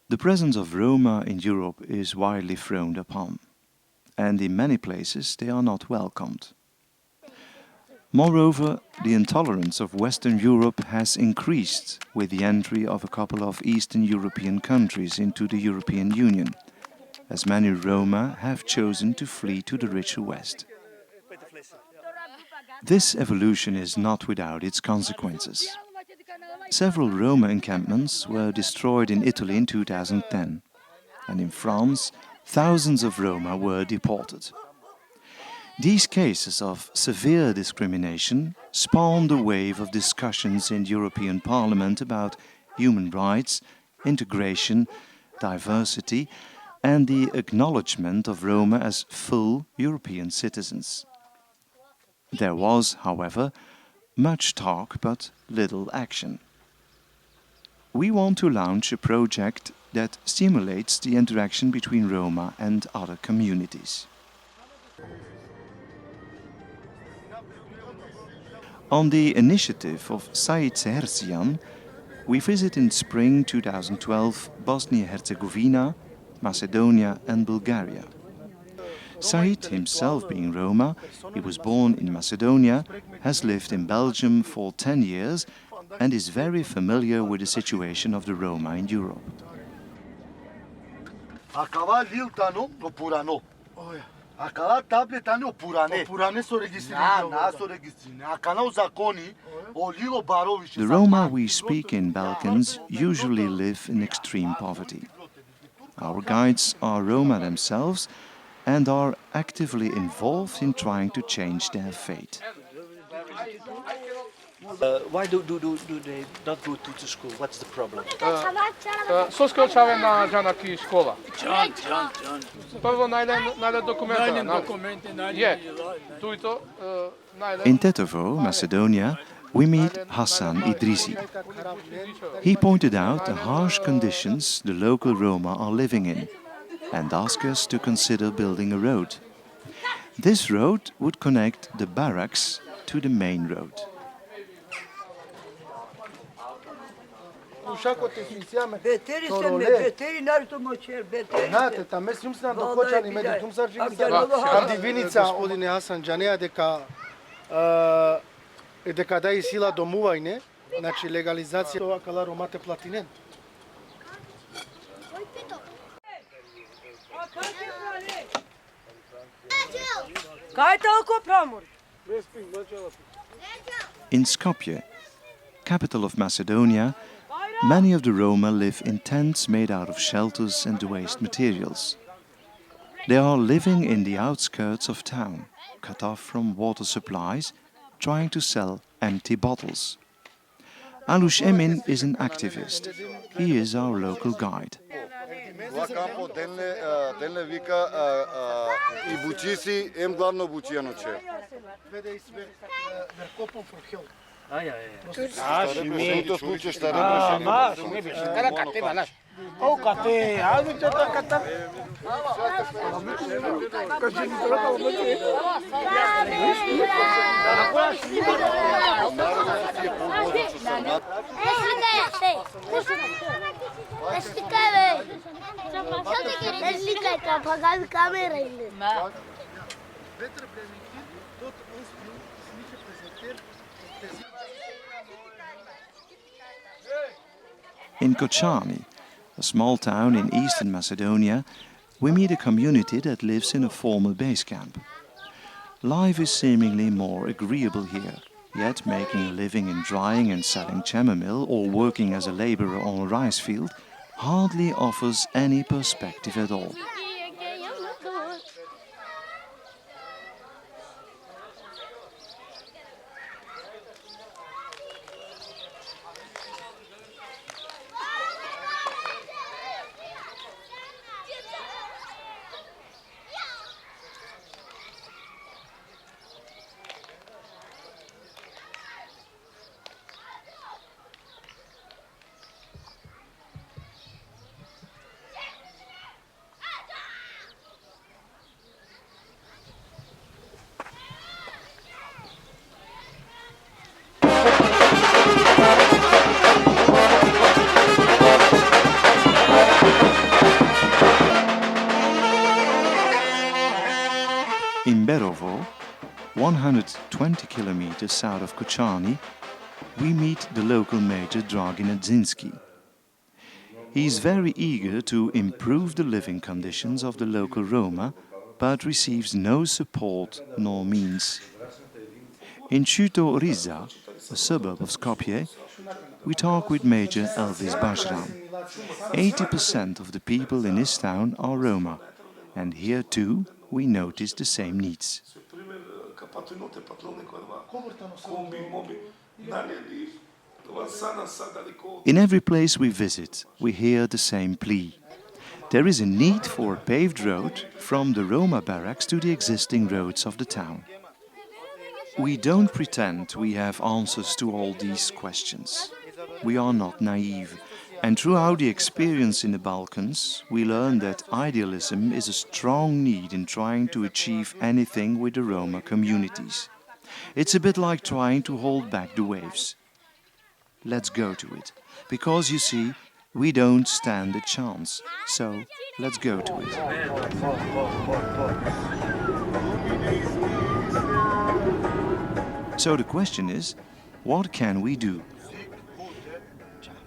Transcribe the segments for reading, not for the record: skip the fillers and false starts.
The presence of Roma in Europe is widely frowned upon, and in many places they are not welcomed. Moreover, the intolerance of Western Europe has increased with the entry of a couple of Eastern European countries into the European Union, as many Roma have chosen to flee to the richer West. This evolution is not without its consequences. Several Roma encampments were destroyed in Italy in 2010, and in France, thousands of Roma were deported. These cases of severe discrimination spawned a wave of discussions in the European Parliament about human rights, integration, diversity, and the acknowledgement of Roma as full European citizens. There was, however, much talk but little action. We want to launch a project that stimulates the interaction between Roma and other communities. On the initiative of Said Sehersian, we visit in spring 2012 Bosnia-Herzegovina, Macedonia and Bulgaria. Said, himself being Roma, he was born in Macedonia, has lived in Belgium for 10 years and is very familiar with the situation of the Roma in Europe. The Roma we speak in Balkans usually live in extreme poverty. Our guides are Roma themselves and are actively involved in trying to change their fate. Why do they not go to school? What's the problem? In Tetovo, Macedonia, we meet Hassan Idrisi. He pointed out the harsh conditions the local Roma are living in and asked us to consider building a road. This road would connect the barracks to the main road. In Skopje, capital of Macedonia, many of the Roma live in tents made out of shelters and waste materials. They are living in the outskirts of town, cut off from water supplies, trying to sell empty bottles. Alush Emin is an activist. He is our local guide. In Kočani, a small town in eastern Macedonia, we meet a community that lives in a former base camp. Life is seemingly more agreeable here, yet making a living in drying and selling chamomile or working as a laborer on a rice field hardly offers any perspective at all. 20 kilometers south of Kočani, we meet the local major Dragin Adzinski. He is very eager to improve the living conditions of the local Roma, but receives no support nor means. In Chuto Riza, a suburb of Skopje, we talk with Major Elvis Bashram. 80% of the people in his town are Roma, and here too we notice the same needs. In every place we visit, we hear the same plea. There is a need for a paved road from the Roma barracks to the existing roads of the town. We don't pretend we have answers to all these questions. We are not naive, and throughout the experience in the Balkans, we learn that idealism is a strong need in trying to achieve anything with the Roma communities. It's a bit like trying to hold back the waves. Let's go to it, because you see, we don't stand a chance, so let's go to it. So the question is, what can we do?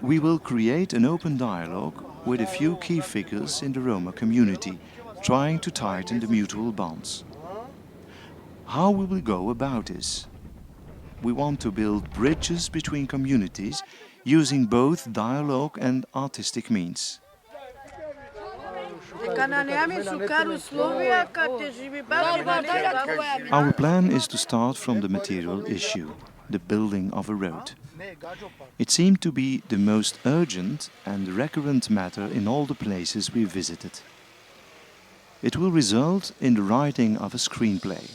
We will create an open dialogue with a few key figures in the Roma community, trying to tighten the mutual bonds. How will we go about this? We want to build bridges between communities using both dialogue and artistic means. Our plan is to start from the material issue, the building of a road. It seemed to be the most urgent and recurrent matter in all the places we visited. It will result in the writing of a screenplay.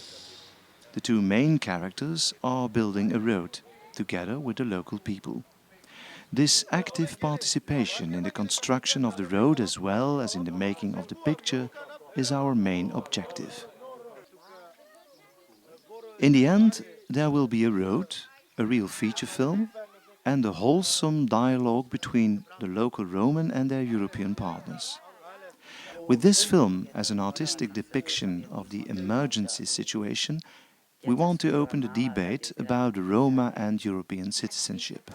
The two main characters are building a road, together with the local people. This active participation in the construction of the road as well as in the making of the picture is our main objective. In the end, there will be a road, a real feature film, and a wholesome dialogue between the local Roman and their European partners. With this film as an artistic depiction of the emergency situation, we want to open the debate about the Roma and European citizenship.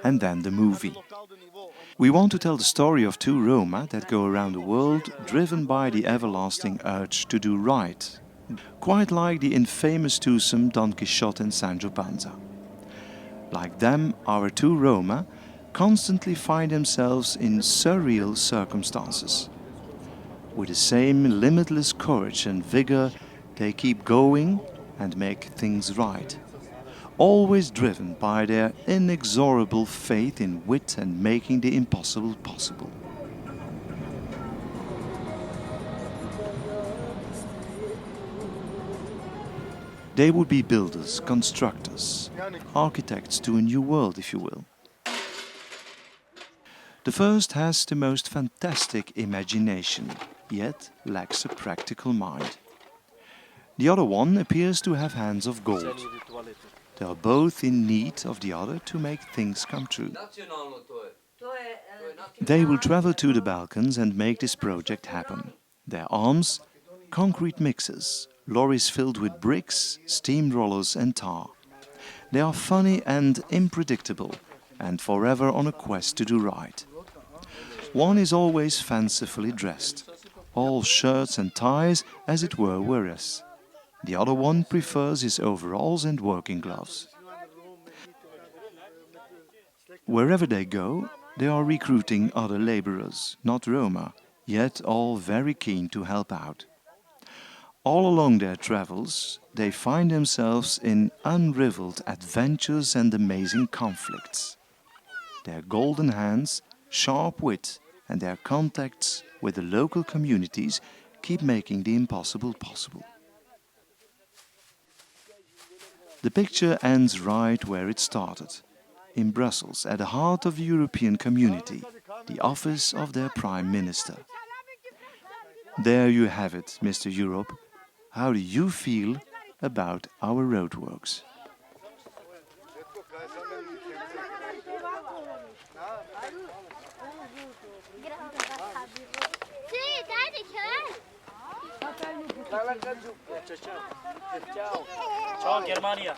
And then the movie. We want to tell the story of two Roma that go around the world driven by the everlasting urge to do right, quite like the infamous twosome Don Quixote and Sancho Panza. Like them, our two Roma constantly find themselves in surreal circumstances. With the same limitless courage and vigor, they keep going and make things right. Always driven by their inexorable faith in wit and making the impossible possible. They would be builders, constructors, architects to a new world, if you will. The first has the most fantastic imagination, yet lacks a practical mind. The other one appears to have hands of gold. They are both in need of the other to make things come true. They will travel to the Balkans and make this project happen. Their arms, concrete mixers, lorries filled with bricks, steamrollers and tar. They are funny and unpredictable, and forever on a quest to do right. One is always fancifully dressed, all shirts and ties as it were wears. The other one prefers his overalls and working gloves. Wherever they go, they are recruiting other laborers, not Roma, yet all very keen to help out. All along their travels, they find themselves in unrivaled adventures and amazing conflicts. Their golden hands, sharp wit, and their contacts with the local communities keep making the impossible possible. The picture ends right where it started, in Brussels, at the heart of the European Community, the office of their Prime Minister. There you have it, Mr. Europe. How do you feel about our roadworks? Ciao, ciao. Ciao, Germania.